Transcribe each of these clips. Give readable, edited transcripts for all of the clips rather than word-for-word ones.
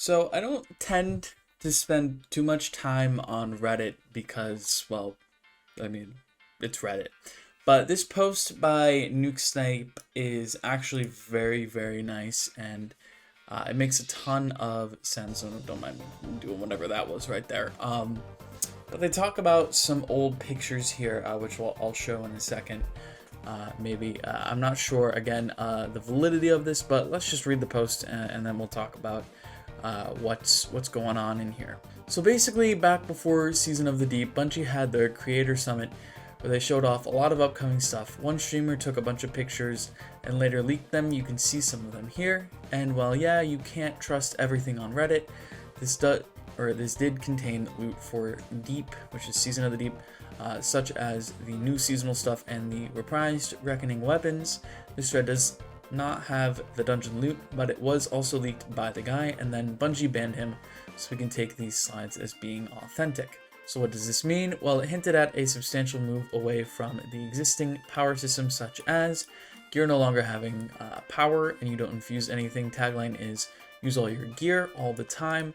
So I don't tend to spend too much time on Reddit because, well, I mean, it's Reddit. But this post by Nuke Snipe is actually very, very nice, and it makes a ton of sense. So don't mind me doing whatever that was right there. But they talk about some old pictures here, which I'll show in a second. Maybe I'm not sure again the validity of this, but let's just read the post and then we'll talk about what's going on in here. So basically, back before Season of the Deep, Bungie had their Creator Summit where they showed off a lot of upcoming stuff. One streamer took a bunch of pictures and later leaked them. You can see some of them here. And well, yeah, you can't trust everything on Reddit. This did contain loot for Deep, which is Season of the Deep, such as the new seasonal stuff and the reprised Reckoning weapons. This thread does not have the dungeon loot, but it was also leaked by the guy, and then Bungie banned him, so we can take these slides as being authentic. So what does this mean? Well, it hinted at a substantial move away from the existing power system, such as gear no longer having power and you don't infuse anything. Tagline is use all your gear all the time.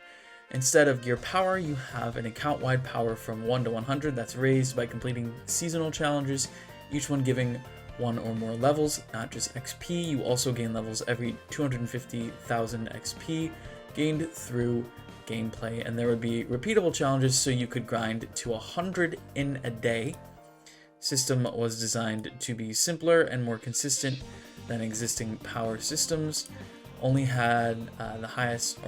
Instead of gear power, you have an account-wide power from 1 to 100 that's raised by completing seasonal challenges, each one giving one or more levels, not just XP. You also gain levels every 250,000 XP gained through gameplay, and there would be repeatable challenges so you could grind to 100 in a day. System was designed to be simpler and more consistent than existing power systems. Only the highest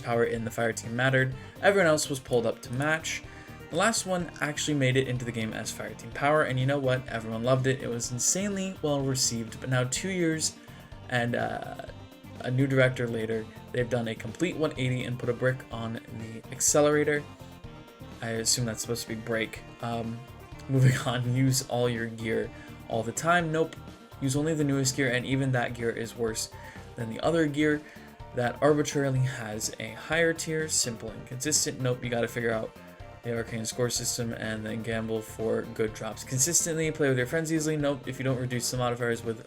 power in the fire team mattered. Everyone else was pulled up to match. The last one actually made it into the game as fire team power, and you know what? Everyone loved it. It was insanely well received. But now 2 years and a new director later, they've done a complete 180 and put a brick on the accelerator. I assume that's supposed to be break. Moving on, use all your gear all the time. Nope. Use only the newest gear, and even that gear is worse than the other gear that arbitrarily has a higher tier. Simple and consistent. Nope, you gotta figure out the arcane score system and then gamble for good drops consistently. Play with your friends easily. Nope, if you don't reduce the modifiers with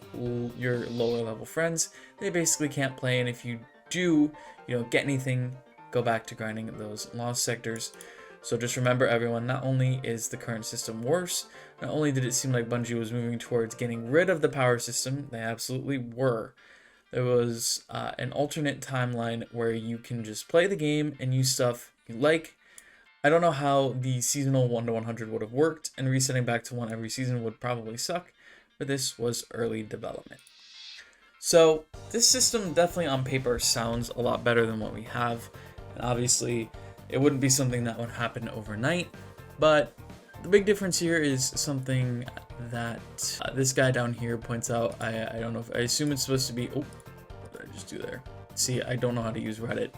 your lower level friends, they basically can't play, and if you do, you don't get anything, go back to grinding those lost sectors. So just remember, everyone, not only is the current system worse, not only did it seem like Bungie was moving towards getting rid of the power system, they absolutely were. There was an alternate timeline where you can just play the game and use stuff you like. I don't know how the seasonal 1 to 100 would have worked, and resetting back to 1 every season would probably suck, but this was early development. So this system definitely on paper sounds a lot better than what we have, and obviously it wouldn't be something that would happen overnight, but the big difference here is something that this guy down here points out. I don't know if, I assume it's supposed to be, oh, what did I just do there? See, I don't know how to use Reddit.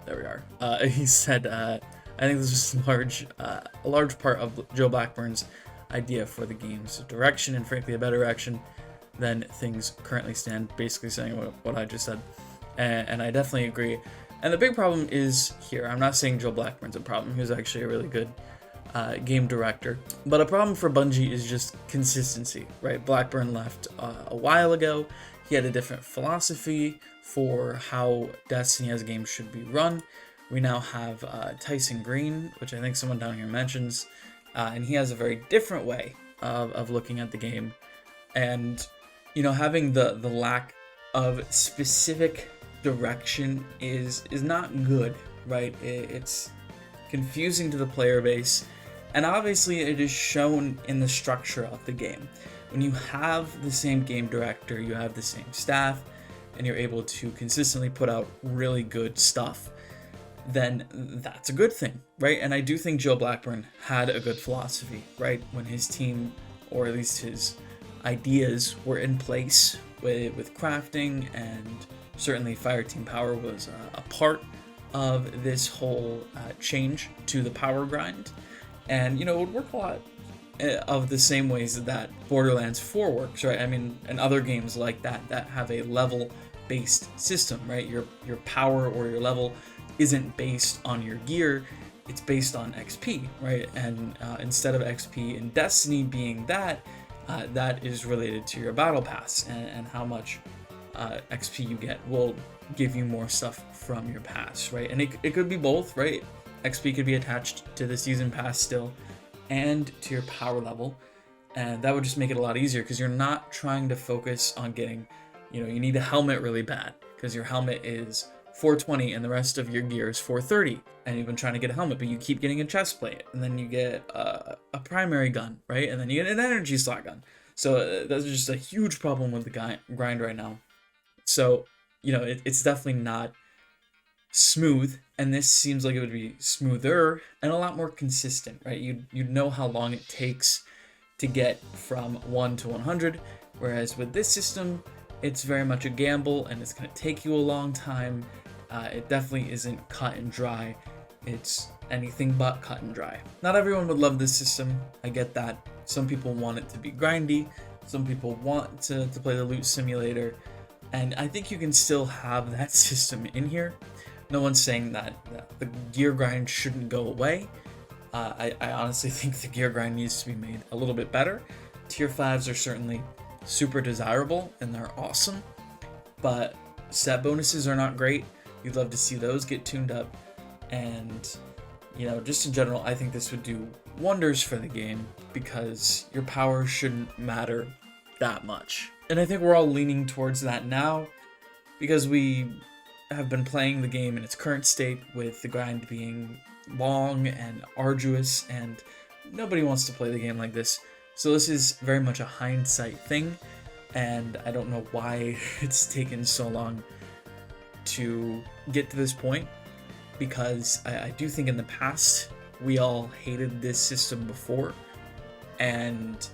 There we are. He said, I think this is a large part of Joe Blackburn's idea for the game's direction, and frankly a better direction than things currently stand, basically saying what I just said. And I definitely agree. And the big problem is here. I'm not saying Joe Blackburn's a problem. He was actually a really good game director. But a problem for Bungie is just consistency, right? Blackburn left a while ago. He had a different philosophy for how Destiny as a game should be run. We now have Tyson Green, which I think someone down here mentions, and he has a very different way of looking at the game. And, you know, having the lack of specific direction is not good, right? It's confusing to the player base, and obviously it is shown in the structure of the game. When you have the same game director, you have the same staff, and you're able to consistently put out really good stuff, then that's a good thing, right? And I do think Joe Blackburn had a good philosophy, right? When his team, or at least his ideas, were in place with crafting, and certainly Fireteam Power was a part of this whole change to the power grind. And, you know, it would work a lot of the same ways that Borderlands 4 works, right? I mean, and other games like that have a level-based system, right? Your power or your level isn't based on your gear, it's based on XP, right? And instead of XP in Destiny being that is related to your battle pass and how much XP you get will give you more stuff from your pass, right? And it could be both, right? XP could be attached to the season pass still and to your power level, and that would just make it a lot easier because you're not trying to focus on getting, you need a helmet really bad because your helmet is 420 and the rest of your gear is 430, and you've been trying to get a helmet, but you keep getting a chest plate, and then you get a primary gun, right? And then you get an energy slot gun. So that's just a huge problem with the grind right now. So, it's definitely not smooth, and this seems like it would be smoother and a lot more consistent, right? You'd know how long it takes to get from 1 to 100, whereas with this system, it's very much a gamble, and it's going to take you a long time. It definitely isn't cut and dry. It's anything but cut and dry. Not everyone would love this system. I get that. Some people want it to be grindy. Some people want to play the loot simulator. And I think you can still have that system in here. No one's saying that the gear grind shouldn't go away. I honestly think the gear grind needs to be made a little bit better. Tier 5s are certainly super desirable and they're awesome, but set bonuses are not great. You'd love to see those get tuned up, and just in general, I think this would do wonders for the game because your power shouldn't matter that much. And I think we're all leaning towards that now because we have been playing the game in its current state with the grind being long and arduous, and nobody wants to play the game like this. So this is very much a hindsight thing, and I don't know why it's taken so long to get to this point, because I do think in the past we all hated this system before, and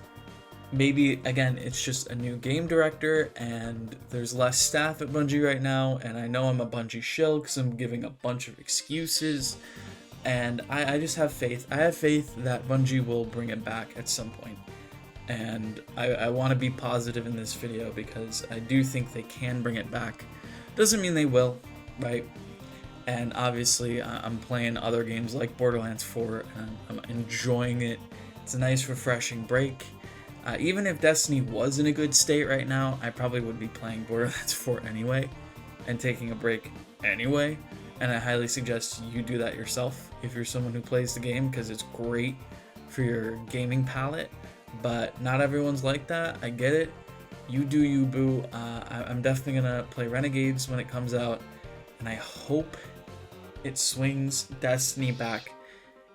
maybe again it's just a new game director and there's less staff at Bungie right now, and I know I'm a Bungie shill because I'm giving a bunch of excuses, and I just have faith. I have faith that Bungie will bring it back at some point, and I want to be positive in this video because I do think they can bring it back. Doesn't mean they will, right? And obviously I'm playing other games like Borderlands 4 and I'm enjoying it. It's a nice refreshing break. Even if Destiny was in a good state right now, I probably would be playing Borderlands 4 anyway and taking a break anyway. And I highly suggest you do that yourself if you're someone who plays the game, because it's great for your gaming palette. But not everyone's like that. I get it. You do you, boo. I'm definitely gonna play Renegades when it comes out, and I hope it swings Destiny back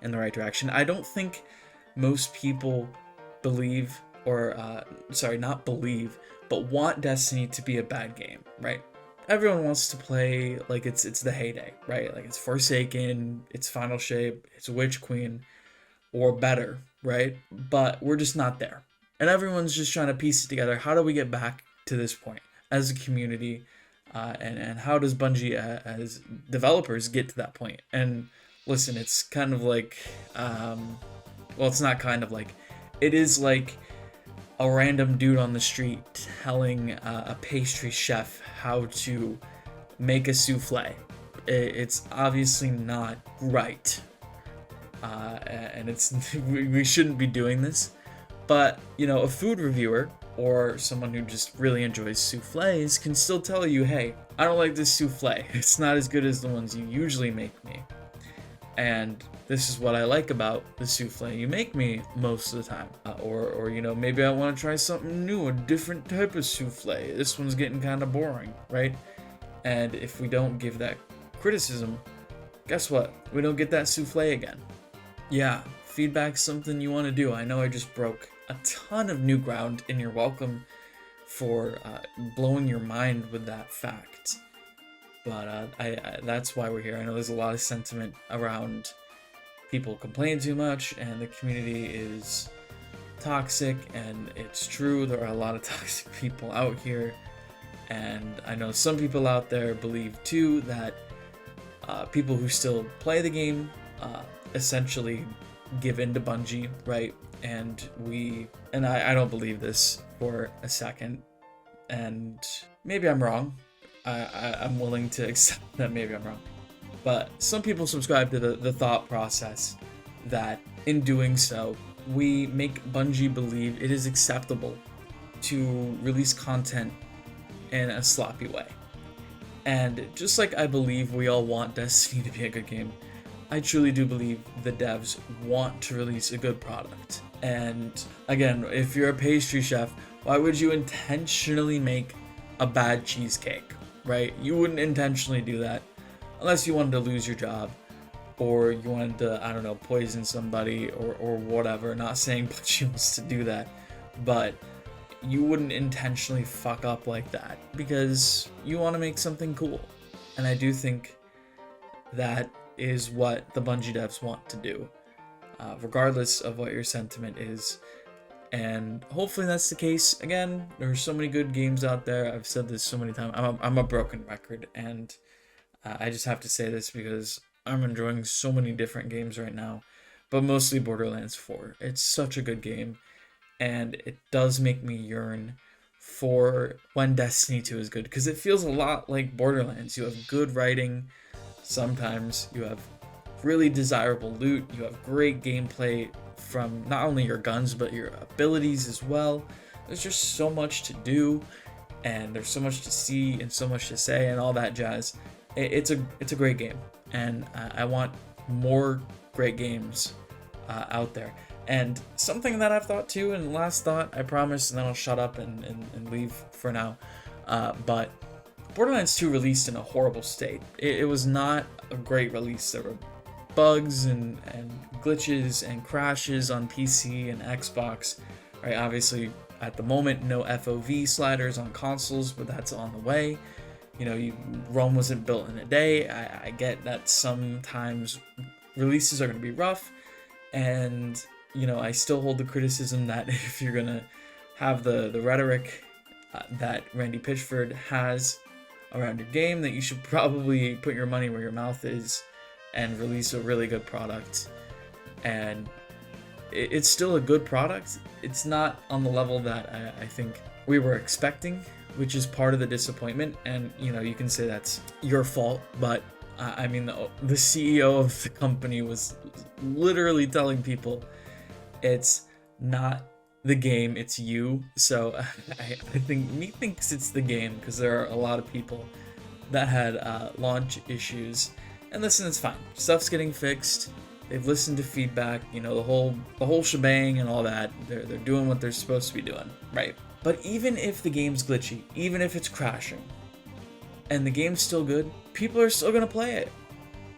in the right direction. I don't think most people believe, or not believe, but want Destiny to be a bad game, right? Everyone wants to play like it's the heyday, right? Like it's Forsaken, it's Final Shape, it's Witch Queen, or better, right? But we're just not there. And everyone's just trying to piece it together. How do we get back to this point as a community? And how does Bungie as developers get to that point? And listen, it's kind of like, it's not kind of like, it is like a random dude on the street telling a pastry chef how to make a souffle. It's obviously not right. And we shouldn't be doing this. But, a food reviewer or someone who just really enjoys souffles can still tell you, hey, I don't like this souffle. It's not as good as the ones you usually make me. And this is what I like about the souffle you make me most of the time. Or maybe I want to try something new, a different type of souffle. This one's getting kind of boring, right? And if we don't give that criticism, guess what? We don't get that souffle again. Yeah, feedback's something you want to do. I know I just broke a ton of new ground, and you're welcome for blowing your mind with that fact. But that's why we're here. I know there's a lot of sentiment around people complaining too much, and the community is toxic, and it's true. There are a lot of toxic people out here, and I know some people out there believe too that people who still play the game essentially give in to Bungie, right? And I don't believe this for a second, and maybe I'm wrong. I'm willing to accept that maybe I'm wrong. But some people subscribe to the thought process that in doing so, we make Bungie believe it is acceptable to release content in a sloppy way. And just like I believe we all want Destiny to be a good game, I truly do believe the devs want to release a good product. And again, if you're a pastry chef, why would you intentionally make a bad cheesecake, right? You wouldn't intentionally do that unless you wanted to lose your job, or you wanted to, I don't know, poison somebody or whatever. Not saying Bungie wants to do that, but you wouldn't intentionally fuck up like that because you want to make something cool. And I do think that is what the Bungie devs want to do, regardless of what your sentiment is. And hopefully that's the case. Again, there's so many good games out there. I've said this so many times. I'm a broken record, and I just have to say this because I'm enjoying so many different games right now, but mostly Borderlands 4. It's such a good game, and it does make me yearn for when Destiny 2 is good, because it feels a lot like Borderlands. You have good writing, sometimes you have really desirable loot, you have great gameplay from not only your guns but your abilities as well. There's just so much to do, and there's so much to see and so much to say and all that jazz. It's a great game, and I want more great games out there. And something that I've thought too, and last thought, I promise, and then I'll shut up and leave for now, but Borderlands 2 released in a horrible state. It was not a great release. There were bugs and glitches and crashes on PC and Xbox, right? Obviously, at the moment, no FOV sliders on consoles, but that's on the way. You know, Rome wasn't built in a day. I get that sometimes releases are going to be rough, and you know, I still hold the criticism that if you're going to have the rhetoric that Randy Pitchford has around your game, that you should probably put your money where your mouth is and release a really good product. And it's still a good product. It's not on the level that I think we were expecting, which is part of the disappointment. And you know, you can say that's your fault, but I mean, the CEO of the company was literally telling people it's not the game, it's you. So I think thinks it's the game, because there are a lot of people that had launch issues. And listen, it's fine. Stuff's getting fixed. They've listened to feedback, you know, the whole shebang and all that. They're doing what they're supposed to be doing, right? But even if the game's glitchy, even if it's crashing, and the game's still good, people are still gonna play it.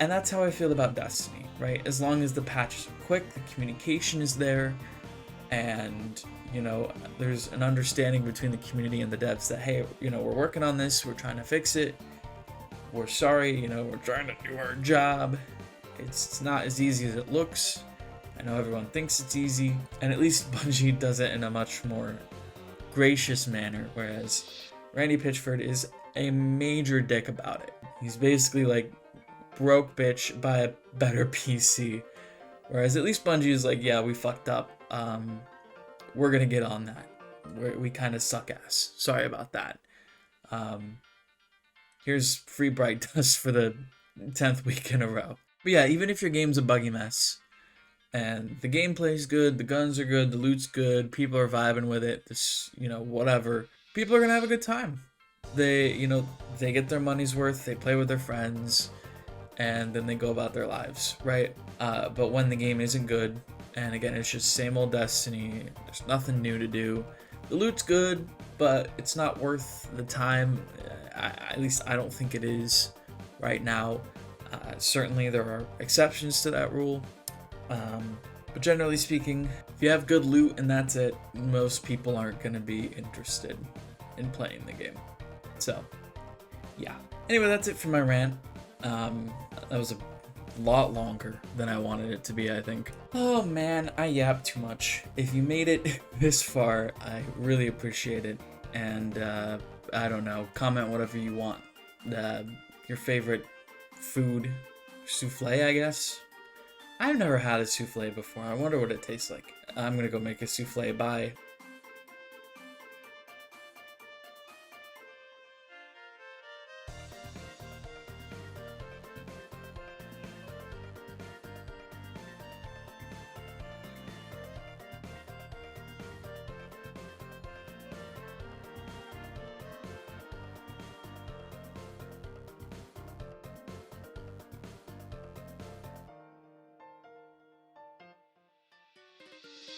And that's how I feel about Destiny, right? As long as the patches are quick, the communication is there, and you know, there's an understanding between the community and the devs that, hey, you know, we're working on this, we're trying to fix it, we're sorry, you know, we're trying to do our job. It's not as easy as it looks. I know everyone thinks it's easy, and at least Bungie does it in a much more gracious manner, whereas Randy Pitchford is a major dick about it. He's basically like, broke bitch, buy a better PC. Whereas at least Bungie is like, yeah, we fucked up. We're gonna get on that. We kind of suck ass. Sorry about that. Here's free Bright Dust for the 10th week in a row. But yeah, even if your game's a buggy mess, and the gameplay's good, the guns are good, the loot's good, people are vibing with it, this, you know, whatever, people are gonna have a good time. They, you know, they get their money's worth, they play with their friends, and then they go about their lives, right? But when the game isn't good, and again, it's just same old Destiny, there's nothing new to do, the loot's good, but it's not worth the time. At least I don't think it is right now. Certainly there are exceptions to that rule. But generally speaking, if you have good loot and that's it, most people aren't going to be interested in playing the game. So, yeah. Anyway, that's it for my rant. That was a lot longer than I wanted it to be, I think. Oh man, I yapped too much. If you made it this far, I really appreciate it. And, I don't know, comment whatever you want. Your favorite food, souffle, I guess? I've never had a souffle before. I wonder what it tastes like. I'm gonna go make a souffle. Bye.